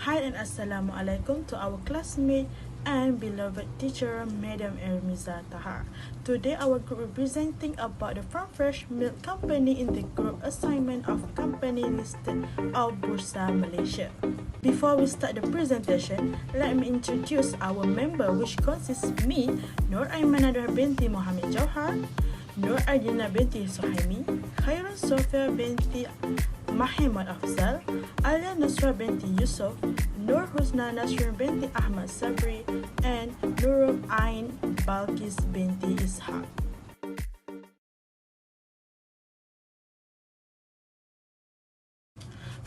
Hi and Assalamu alaikum to our classmate and beloved teacher, Madam Ermiza Tahar. Today our group will be presenting about the Farm Fresh Milk Company in the group assignment of company listed of Bursa, Malaysia. Before we start the presentation, let me introduce our member, which consists of me, Nur Aimanah binti Mohammed Jauhar, Nur Adina binti Suhaimi, Khairun Sofia binti Mahmud Afzal, Alia Nusra binti Yusuf, Nur Husna Nasrin binti Ahmad Sabri, and Nurul Ain Balkis binti Ishaq.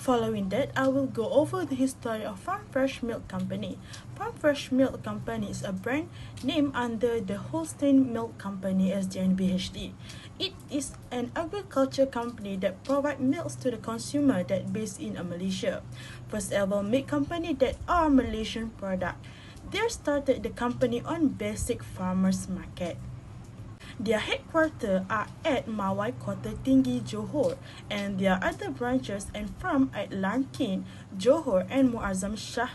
Following that, I will go over the history of Farm Fresh Milk Company. Farm Fresh Milk Company is a brand named under the Holstein Milk Company (SGNBHD). It is an agriculture company that provides milks to the consumer that based in Malaysia. First ever milk company that are Malaysian product. They started the company on basic farmers market. Their headquarters are at Mawai Kota Tinggi, Johor, and their other branches and farm at Lankin, Johor, and Muazzam Shah,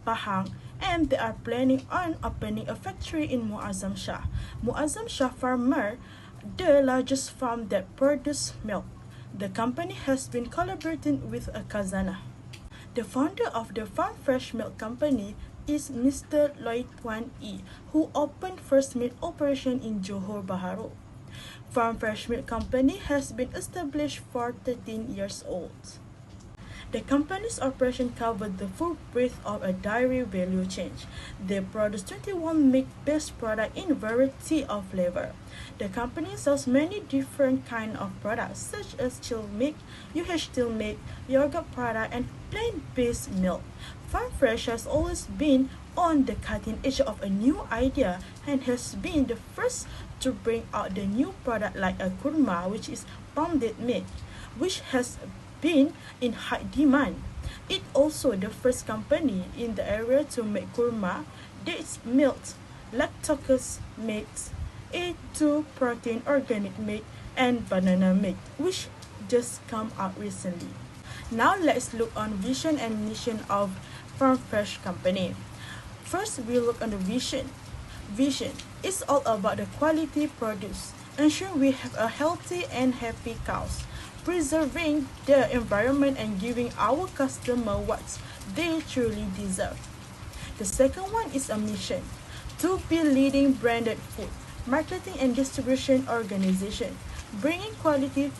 Pahang, and they are planning on opening a factory in Muazzam Shah. Muazzam Shah Farmer, the largest farm that produces milk. The company has been collaborating with a Khazanah. The founder of the Farm Fresh Milk Company is Mr. Loy Tuan E, who opened first milk operation in Johor Bahru. Farm Fresh Milk Company has been established for 13 years old. The company's operation covered the full breadth of a dairy value chain. They produce 21 milk-based products in a variety of flavor. The company sells many different kinds of products such as chilled milk, UHT milk, yogurt product, and plant-based milk. Farm Fresh has always been on the cutting edge of a new idea and has been the first to bring out the new product like a kurma, which is pounded milk, which has been in high demand. It also the first company in the area to make kurma, dates milk, lactose milk, A2 protein organic milk, and banana milk, which just come out recently. Now let's look on vision and mission of Farm Fresh Company. First, we look on the vision. Vision is all about the quality produce, ensure we have a healthy and happy cows, preserving the environment and giving our customer what they truly deserve. The second one is a mission, to be leading branded food, marketing and distribution organization, bringing quality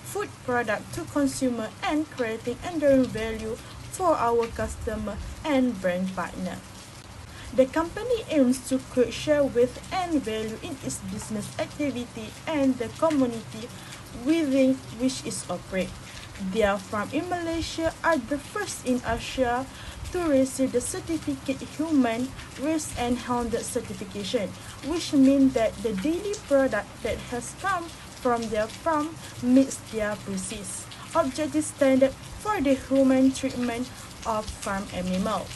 food product to consumer and creating enduring value for our customer and brand partner. The company aims to create share with and value in its business activity and the community within which it operates. Their farm in Malaysia are the first in Asia to receive the certificate Human Race and Hounded certification, which means that the daily product that has come from their farm meets their precise, objective standard for the human treatment of farm animals.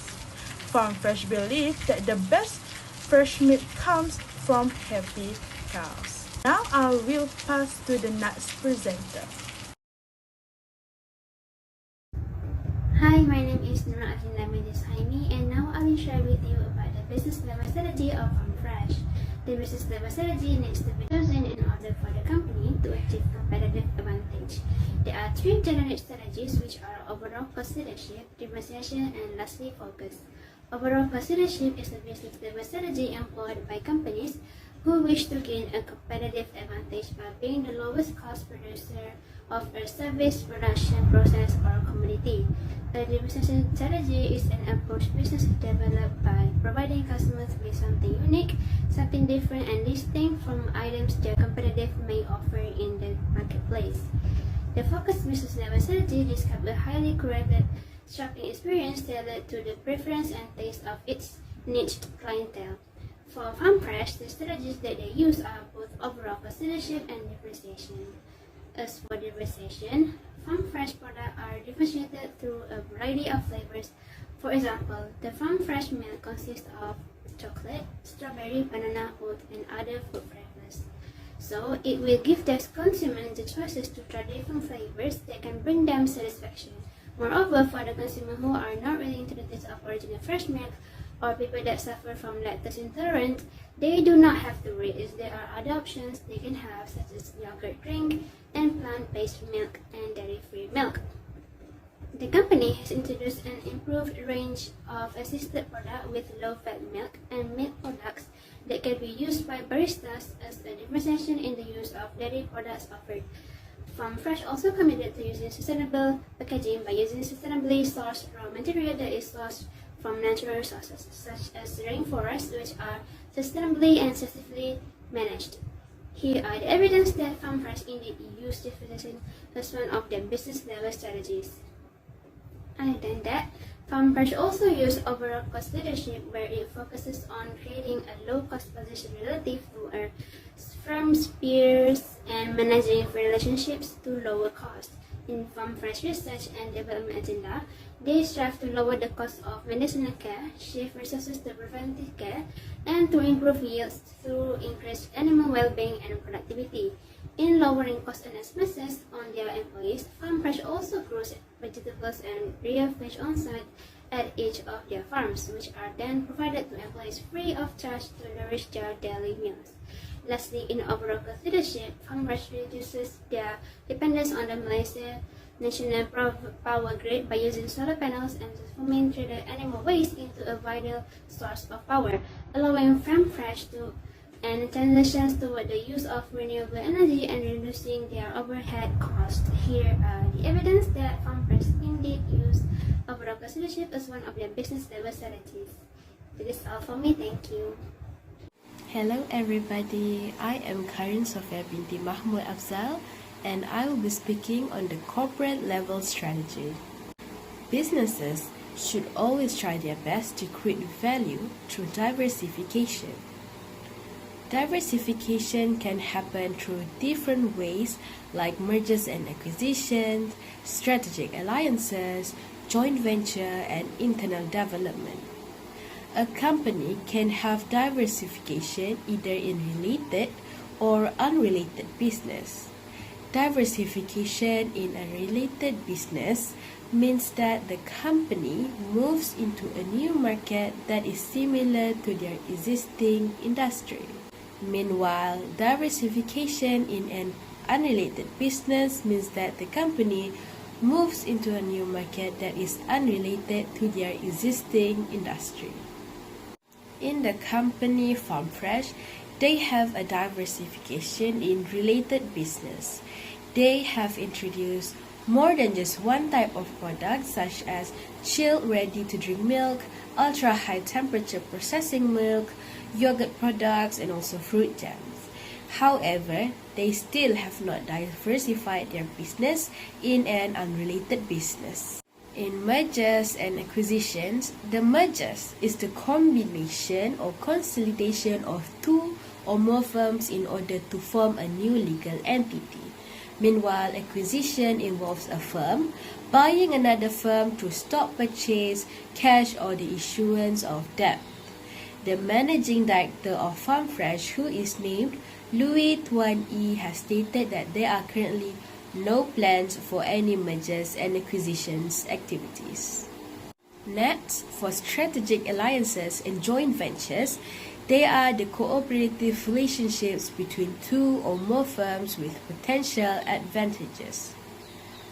Farm Fresh believes that the best fresh milk comes from happy cows. Now I will pass to the next presenter. Hi, my name is Nur Adina binti Suhaimi, and now I will share with you about the business level strategy of Farm Fresh. The business level strategy needs to be chosen in order for the company to achieve competitive advantage. There are three general strategies, which are overall cost leadership, differentiation, and lastly focus. Overall cost leadership is a business level strategy employed by companies who wish to gain a competitive advantage by being the lowest cost producer of a service, production, process, or commodity. A differentiation strategy is an approach business developed by providing customers with something unique, something different and distinct from items their competitive may offer in the marketplace. The focused business level strategy describes a highly curated shopping experience tailored to the preference and taste of its niche clientele. For Farm Fresh, the strategies that they use are both overall cost leadership and differentiation. As for differentiation, Farm Fresh products are differentiated through a variety of flavors. For example, the Farm Fresh milk consists of chocolate, strawberry, banana, oat, and other fruit flavors. So it will give the consumers the choices to try different flavors that can bring them satisfaction Moreover, for the consumer who are not willing to the taste of original fresh milk, or people that suffer from lactose intolerance, they do not have to worry, as there are other options they can have, such as yogurt drink and plant-based milk and dairy-free milk. The company has introduced an improved range of assisted products with low-fat milk and milk products that can be used by baristas as a differentiation in the use of dairy products offered. Farm Fresh also committed to using sustainable packaging by using sustainably sourced raw material that is sourced from natural resources, such as rainforests, which are sustainably and safely managed. Here are the evidence that Farm Fresh indeed used differentiation as one of their business level strategies. Other than that, Farm Fresh also used overall cost leadership, where it focuses on creating a low-cost position relative to a firm's peers and managing relationships to lower costs. In Farm Fresh research and development agenda, they strive to lower the cost of medicinal care, shift resources to preventive care, and to improve yields through increased animal well-being and productivity. In lowering costs and expenses on their employees, Farm Fresh also grows vegetables and real fish on site at each of their farms, which are then provided to employees free of charge to nourish their daily meals. Lastly, in overall cost leadership, Farm Fresh reduces their dependence on the Malaysia national power grid by using solar panels and transforming traded animal waste into a vital source of power, allowing Farm Fresh to and transitions toward the use of renewable energy and reducing their overhead costs. Here are the evidence that Farm Fresh indeed used overall cost leadership as one of their business level strategies. That is all for me. Thank you. Hello everybody, I am Karin Sofia binti Mahmud Afzal and I will be speaking on the corporate level strategy. Businesses should always try their best to create value through diversification. Diversification can happen through different ways like mergers and acquisitions, strategic alliances, joint venture, and internal development. A company can have diversification either in related or unrelated business. Diversification in a related business means that the company moves into a new market that is similar to their existing industry. Meanwhile, diversification in an unrelated business means that the company moves into a new market that is unrelated to their existing industry. In the company Farm Fresh, they have a diversification in related business. They have introduced more than just one type of product, such as chilled ready-to-drink milk, ultra-high temperature processing milk, yogurt products, and also fruit jams. However, they still have not diversified their business in an unrelated business. In mergers and acquisitions, the mergers is the combination or consolidation of two or more firms in order to form a new legal entity. Meanwhile, acquisition involves a firm buying another firm through stock purchase, cash, or the issuance of debt. The managing director of Farm Fresh, who is named Louis Tuan Yi, has stated that there are currently no plans for any mergers and acquisitions activities. Next, for strategic alliances and joint ventures, they are the cooperative relationships between two or more firms with potential advantages.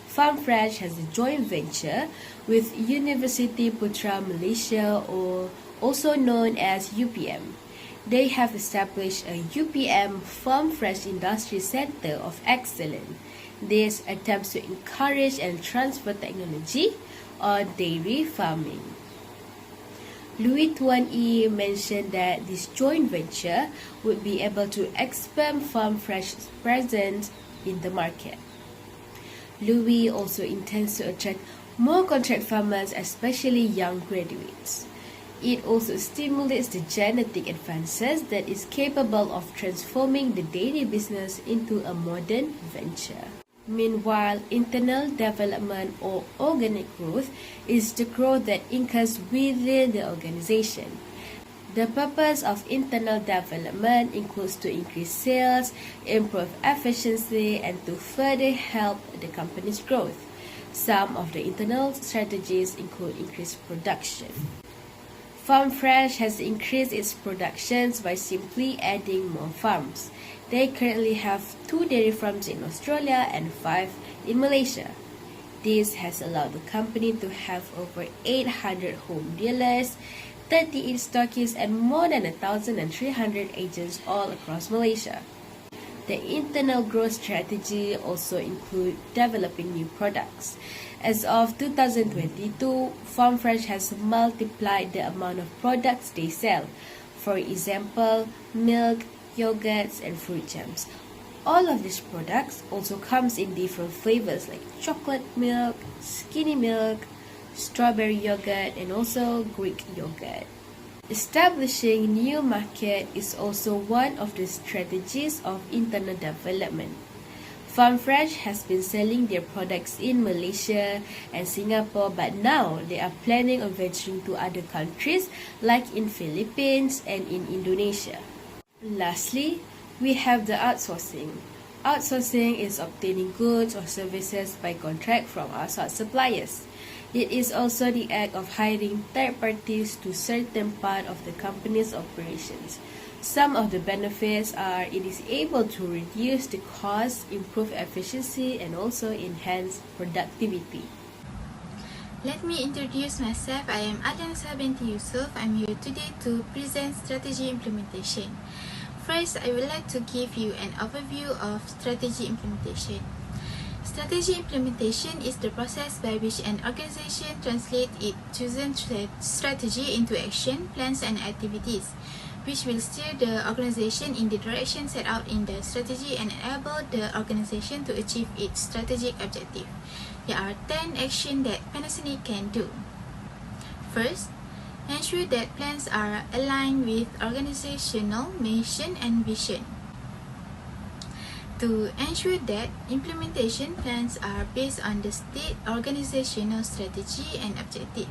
Farm Fresh has a joint venture with University Putra Malaysia, or also known as UPM. They have established a UPM Farm Fresh Industry Center of Excellence. This attempts to encourage and transfer technology on dairy farming. Louis Tuan Yi mentioned that this joint venture would be able to expand Farm Fresh's presence in the market. Louis also intends to attract more contract farmers, especially young graduates. It also stimulates the genetic advances that is capable of transforming the dairy business into a modern venture. Meanwhile, internal development or organic growth is the growth that occurs within the organization. The purpose of internal development includes to increase sales, improve efficiency, and to further help the company's growth. Some of the internal strategies include increased production. Farm Fresh has increased its productions by simply adding more farms. They currently have 2 dairy farms in Australia and 5 in Malaysia. This has allowed the company to have over 800 home dealers, 38 stockists, and more than 1,300 agents all across Malaysia. The internal growth strategy also includes developing new products. As of 2022, Farm Fresh has multiplied the amount of products they sell. For example, milk, yogurts, and fruit jams. All of these products also comes in different flavors like chocolate milk, skinny milk, strawberry yogurt, and also Greek yogurt. Establishing new market is also one of the strategies of internal development. Farm Fresh has been selling their products in Malaysia and Singapore, but now they are planning on venturing to other countries like in Philippines and in Indonesia. Lastly, we have the outsourcing. Outsourcing is obtaining goods or services by contract from outside suppliers. It is also the act of hiring third parties to certain part of the company's operations. Some of the benefits are it is able to reduce the cost, improve efficiency, and also enhance productivity. Let me introduce myself. I am Adlansa binti Yusuf. I'm here today to present strategy implementation. First, I would like to give you an overview of strategy implementation. Strategy implementation is the process by which an organization translates its chosen strategy into action, plans, and activities, which will steer the organization in the direction set out in the strategy and enable the organization to achieve its strategic objective. There are 10 actions that Panasonic can do. First, ensure that plans are aligned with organizational mission and vision. To ensure that implementation plans are based on the state organizational strategy and objective.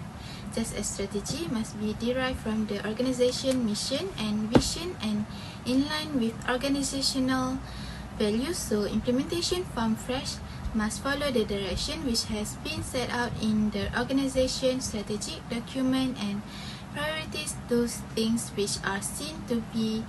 Such a strategy must be derived from the organization mission and vision and in line with organizational values, so implementation Farm Fresh must follow the direction which has been set out in the organization strategic document and prioritize those things which are seen to be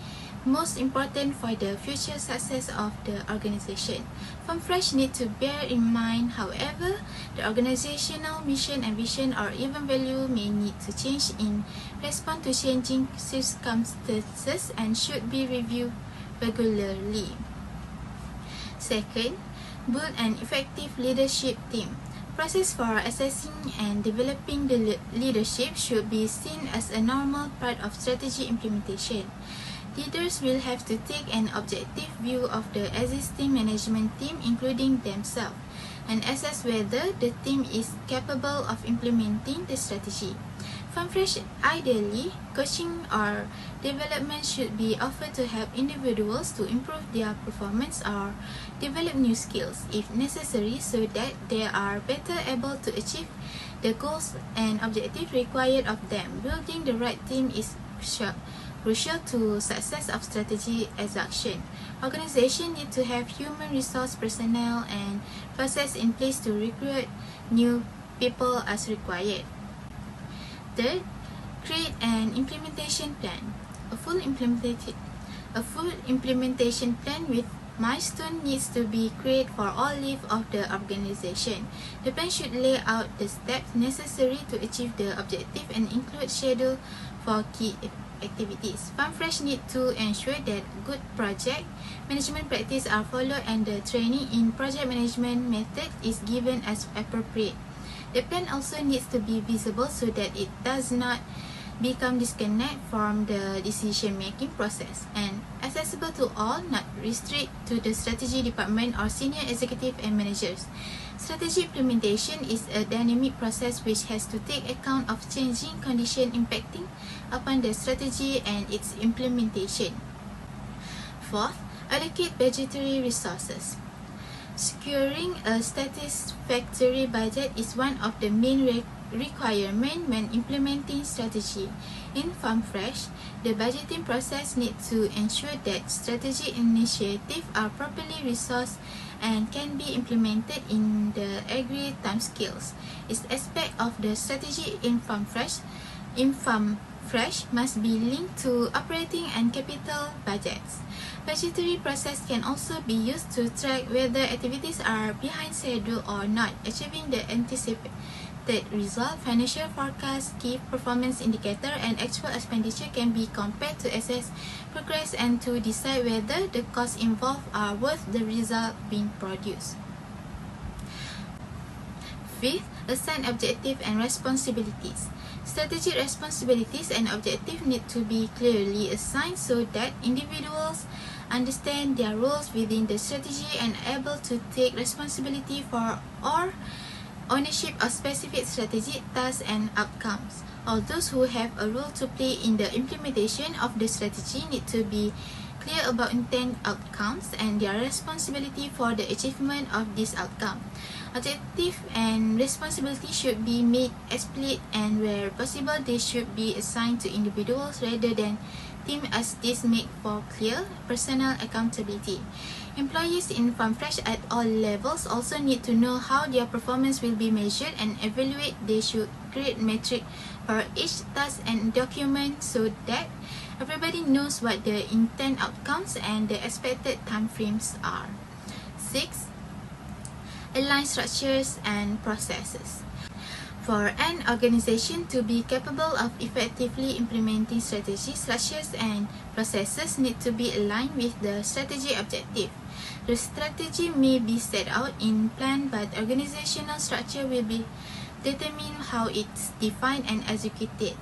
most important for the future success of the organization. Farm Fresh need to bear in mind, however, the organizational mission and vision or even value may need to change in response to changing circumstances and should be reviewed regularly. Second, build an effective leadership team. Process for assessing and developing the leadership should be seen as a normal part of strategy implementation. Leaders will have to take an objective view of the existing management team, including themselves, and assess whether the team is capable of implementing the strategy. Farm Fresh, ideally, coaching or development should be offered to help individuals to improve their performance or develop new skills, if necessary, so that they are better able to achieve the goals and objectives required of them. Building the right team is crucial to success of strategy execution. Organizations need to have human resource personnel and process in place to recruit new people as required. Third, create an implementation plan. A full implementation plan with milestone needs to be created for all levels of the organization. The plan should lay out the steps necessary to achieve the objective and include schedule for key activities. Farm Fresh need to ensure that good project management practices are followed and the training in project management method is given as appropriate. The plan also needs to be visible so that it does not become disconnected from the decision-making process and accessible to all, not restricted to the strategy department or senior executive and managers. Strategy implementation is a dynamic process which has to take account of changing conditions impacting upon the strategy and its implementation. Fourth, allocate budgetary resources. Securing a satisfactory budget is one of the main requirements when implementing strategy. In Farm Fresh, the budgeting process needs to ensure that strategy initiatives are properly resourced and can be implemented in the agreed timescales. Its aspect of the strategy in FarmFresh must be linked to operating and capital budgets. Budgetary process can also be used to track whether activities are behind schedule or not, achieving the anticipated result. Financial forecasts, key performance indicator, and actual expenditure can be compared to assess progress and to decide whether the costs involved are worth the result being produced. Fifth, assign objective and responsibilities. Strategic responsibilities and objectives need to be clearly assigned so that individuals understand their roles within the strategy and are able to take responsibility for or ownership of specific strategic tasks and outcomes. All those who have a role to play in the implementation of the strategy need to be clear about intent, outcomes, and their responsibility for the achievement of this outcome. Objective and responsibility should be made explicit, and where possible they should be assigned to individuals rather than teams, as this makes for clear personal accountability. Employees in FarmFresh at all levels also need to know how their performance will be measured and evaluated. They should create metrics for each task and document so that everybody knows what the intent outcomes and the expected timeframes are. 6. Align structures and processes. For an organization to be capable of effectively implementing strategy, structures and processes need to be aligned with the strategy objective. The strategy may be set out in plan, but organizational structure will be determine how it's defined and executed.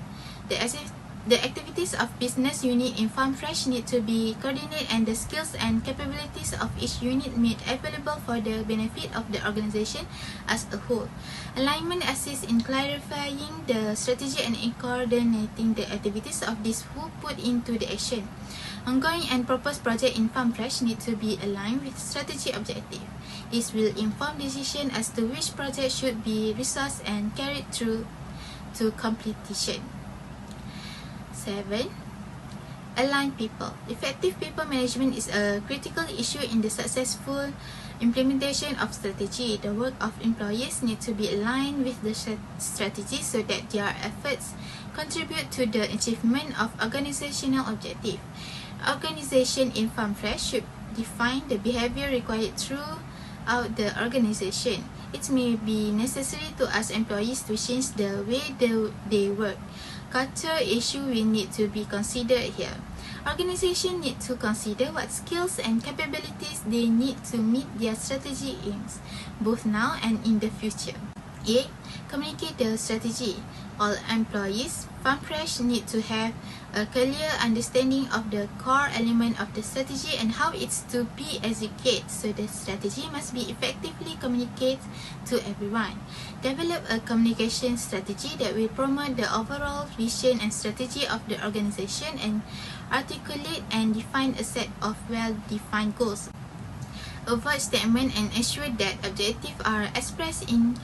The activities of business unit in FarmFresh need to be coordinated, and the skills and capabilities of each unit made available for the benefit of the organization as a whole. Alignment assists in clarifying the strategy and in coordinating the activities of these who put into the action. Ongoing and proposed projects in FarmFresh need to be aligned with strategy objective. This will inform decision as to which project should be resourced and carried through to completion. 7. Align people. Effective people management is a critical issue in the successful implementation of strategy. The work of employees need to be aligned with the strategy so that their efforts contribute to the achievement of organizational objective. Organization in FarmFresh should define the behavior required throughout the organization. It may be necessary to ask employees to change the way they work. Culture issue will need to be considered here. Organizations need to consider what skills and capabilities they need to meet their strategy aims, both now and in the future. 8. Communicate the strategy. All employees FarmFresh need to have a clear understanding of the core element of the strategy and how it's to be executed, so the strategy must be effectively communicated to everyone. Develop a communication strategy that will promote the overall vision and strategy of the organization and articulate and define a set of well-defined goals. Avoid statement and ensure that objectives are expressed in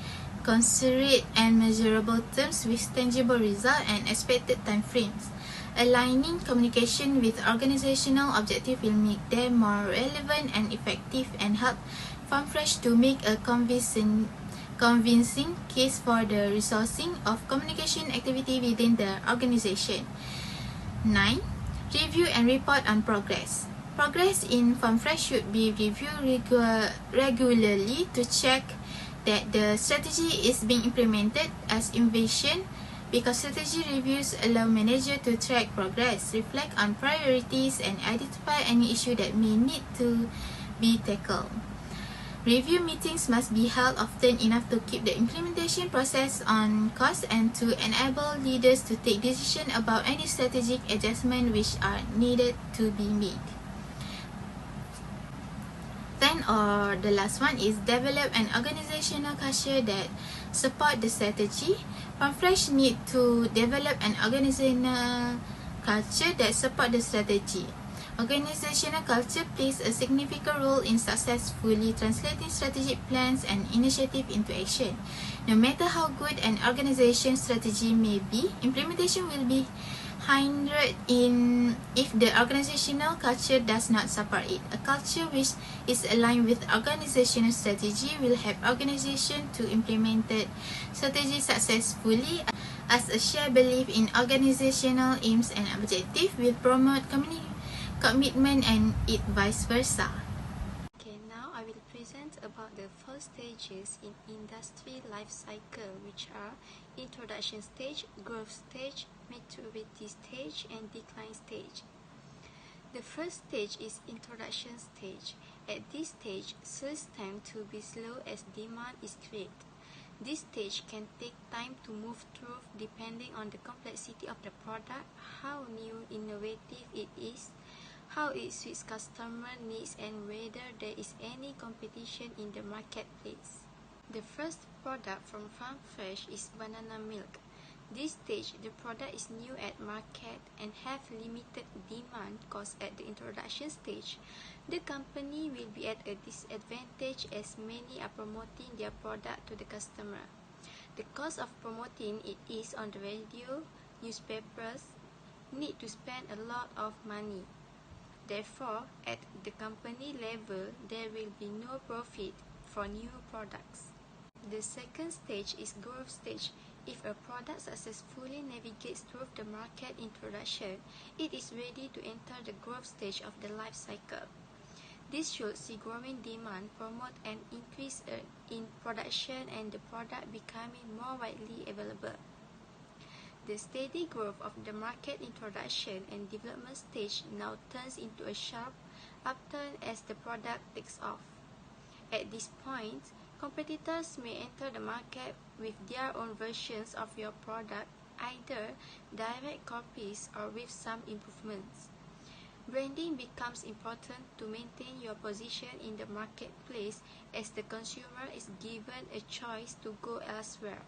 considerate and measurable terms with tangible results and expected timeframes. Aligning communication with organizational objectives will make them more relevant and effective and help FarmFresh to make a convincing case for the resourcing of communication activity within the organization. 9. Review and report on progress. Progress in FarmFresh should be reviewed regularly to check that the strategy is being implemented as envisioned, because strategy reviews allow managers to track progress, reflect on priorities, and identify any issue that may need to be tackled. Review meetings must be held often enough to keep the implementation process on course and to enable leaders to take decisions about any strategic adjustments which are needed to be made. 10, or the last one, is develop an organizational culture that support the strategy. FarmFresh need to develop an organizational culture that support the strategy. Organizational culture plays a significant role in successfully translating strategic plans and initiatives into action. No matter how good an organization's strategy may be, implementation will be hindered in if the organizational culture does not support it. A culture which is aligned with organizational strategy will help organization to implement the strategy successfully, as a shared belief in organizational aims and objectives will promote commitment and it vice versa. Okay, now I will present about the 4 stages in industry life cycle, which are introduction stage, growth stage, maturity stage, and decline stage. The first stage is introduction stage. At this stage, sales tend to be slow as demand is great. This stage can take time to move through depending on the complexity of the product, how new innovative it is, how it suits customer needs, and whether there is any competition in the marketplace. The first product from Farm Fresh is banana milk. This stage, the product is new at market and have limited demand cause at the introduction stage, the company will be at a disadvantage as many are promoting their product to the customer. The cost of promoting it is on the radio, newspapers, need to spend a lot of money. Therefore, at the company level, there will be no profit for new products. The second stage is growth stage. If a product successfully navigates through the market introduction, it is ready to enter the growth stage of the life cycle. This should see growing demand, promote an increase in production, and the product becoming more widely available. The steady growth of the market introduction and development stage now turns into a sharp upturn as the product takes off. At this point, competitors may enter the market with their own versions of your product, either direct copies or with some improvements. Branding becomes important to maintain your position in the marketplace as the consumer is given a choice to go elsewhere.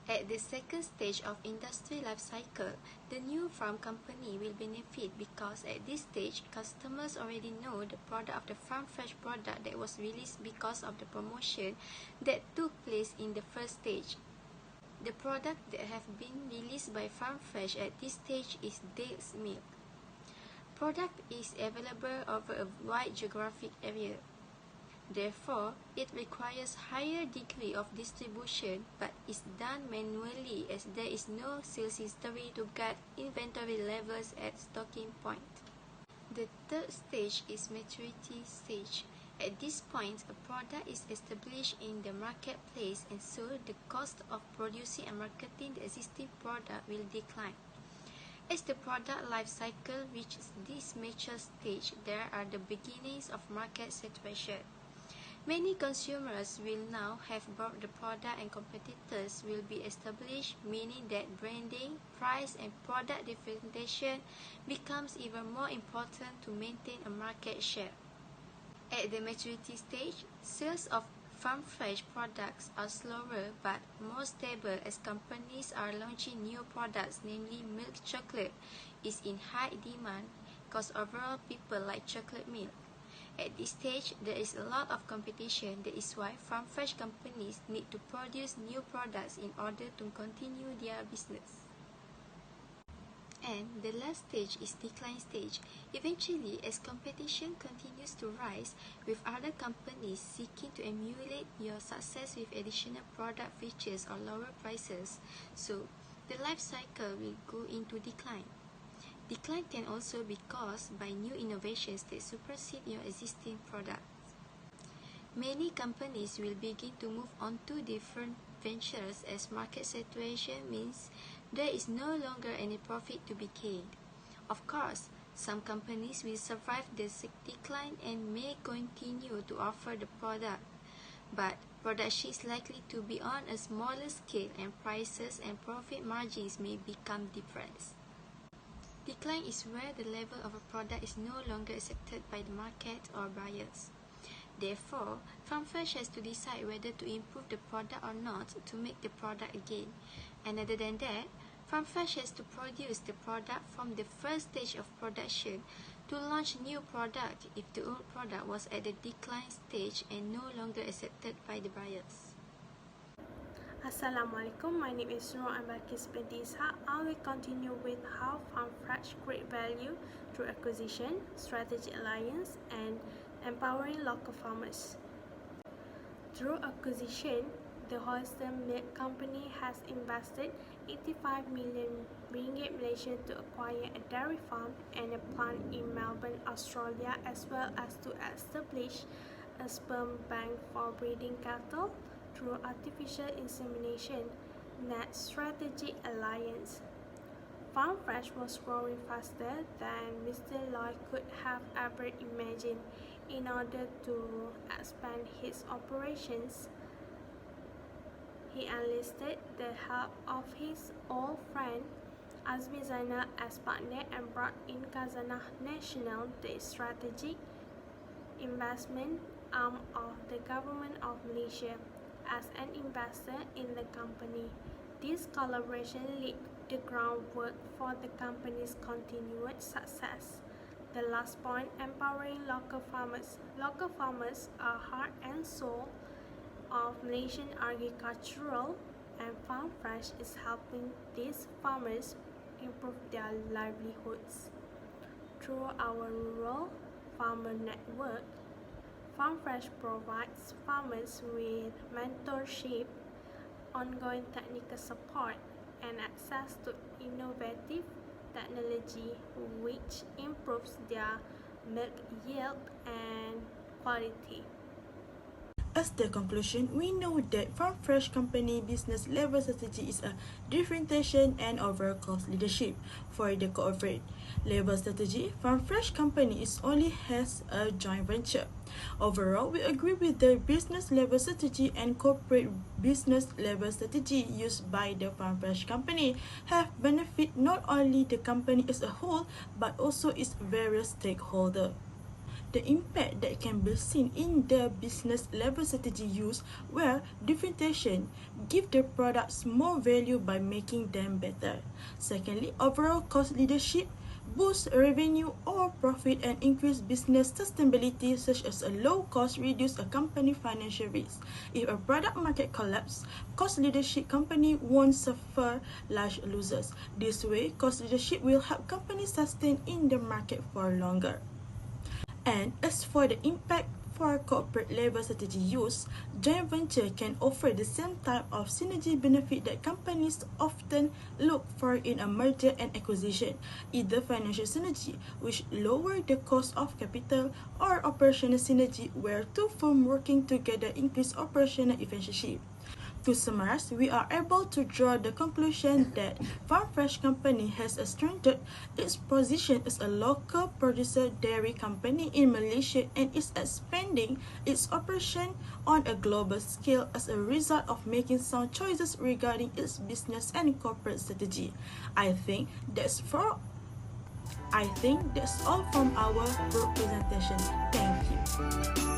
At the second stage of industry life cycle, the new farm company will benefit because at this stage, customers already know the product of the Farm Fresh product that was released because of the promotion that took place in the first stage. The product that have been released by Farm Fresh at this stage is dates milk. Product is available over a wide geographic area. Therefore, it requires higher degree of distribution but is done manually as there is no sales history to guide inventory levels at stocking point. The third stage is maturity stage. At this point, a product is established in the marketplace and so the cost of producing and marketing the existing product will decline. As the product life cycle reaches this mature stage, there are the beginnings of market saturation. Many consumers will now have bought the product and competitors will be established, meaning that branding, price, and product differentiation becomes even more important to maintain a market share. At the maturity stage, sales of Farm Fresh products are slower but more stable as companies are launching new products, namely milk chocolate is in high demand because overall people like chocolate milk. At this stage, there is a lot of competition. That is why Farm Fresh companies need to produce new products in order to continue their business. And the last stage is decline stage. Eventually, as competition continues to rise, with other companies seeking to emulate your success with additional product features or lower prices, so the life cycle will go into decline. Decline can also be caused by new innovations that supersede your existing products. Many companies will begin to move on to different ventures as market saturation means there is no longer any profit to be gained. Of course, some companies will survive the decline and may continue to offer the product, but production is likely to be on a smaller scale and prices and profit margins may become depressed. Decline is where the level of a product is no longer accepted by the market or buyers. Therefore, Farm Fresh has to decide whether to improve the product or not to make the product again. And other than that, Farm Fresh has to produce the product from the first stage of production to launch new product if the old product was at the decline stage and no longer accepted by the buyers. Assalamualaikum, my name is Nur Ambakis binti Ishaq. I will continue with how Farm Fresh create value through acquisition, strategic alliance, and empowering local farmers. Through acquisition, the Holstein Milk Company has invested 85 million ringgit Malaysian to acquire a dairy farm and a plant in Melbourne, Australia, as well as to establish a sperm bank for breeding cattle through artificial insemination. Net strategic alliance. Farm Fresh was growing faster than Mr. Lloyd could have ever imagined. In order to expand his operations, he enlisted the help of his old friend Azmi Zainal as partner and brought in Khazanah Nasional, the strategic investment arm of the government of Malaysia, as an investor in the company. This collaboration laid the groundwork for the company's continued success. The last point, empowering local farmers. Local farmers are heart and soul of Malaysian agricultural, and Farm Fresh is helping these farmers improve their livelihoods. Through our rural farmer network, Farm Fresh provides farmers with mentorship, ongoing technical support, and access to innovative technology which improves their milk yield and quality. As the conclusion, we know that Farm Fresh Company business level strategy is a differentiation and overall cost leadership. For the corporate level strategy, Farm Fresh Company is only has a joint venture. Overall, we agree with the business level strategy and corporate business level strategy used by the Farm Fresh Company have benefit not only the company as a whole but also its various stakeholders. The impact that can be seen in the business level strategy use where differentiation give the products more value by making them better. Secondly, overall cost leadership boost revenue or profit and increase business sustainability, such as a low cost reduce a company financial risk. If a product market collapse, cost leadership company won't suffer large losses. This way, cost leadership will help companies sustain in the market for longer. And as for the impact for corporate level strategy use, joint venture can offer the same type of synergy benefit that companies often look for in a merger and acquisition, either financial synergy, which lower the cost of capital, or operational synergy, where two firms working together increase operational efficiency. To summarize, we are able to draw the conclusion that Farm Fresh Company has strengthened its position as a local producer dairy company in Malaysia and is expanding its operation on a global scale as a result of making sound choices regarding its business and corporate strategy. I think that's all from our group presentation. Thank you.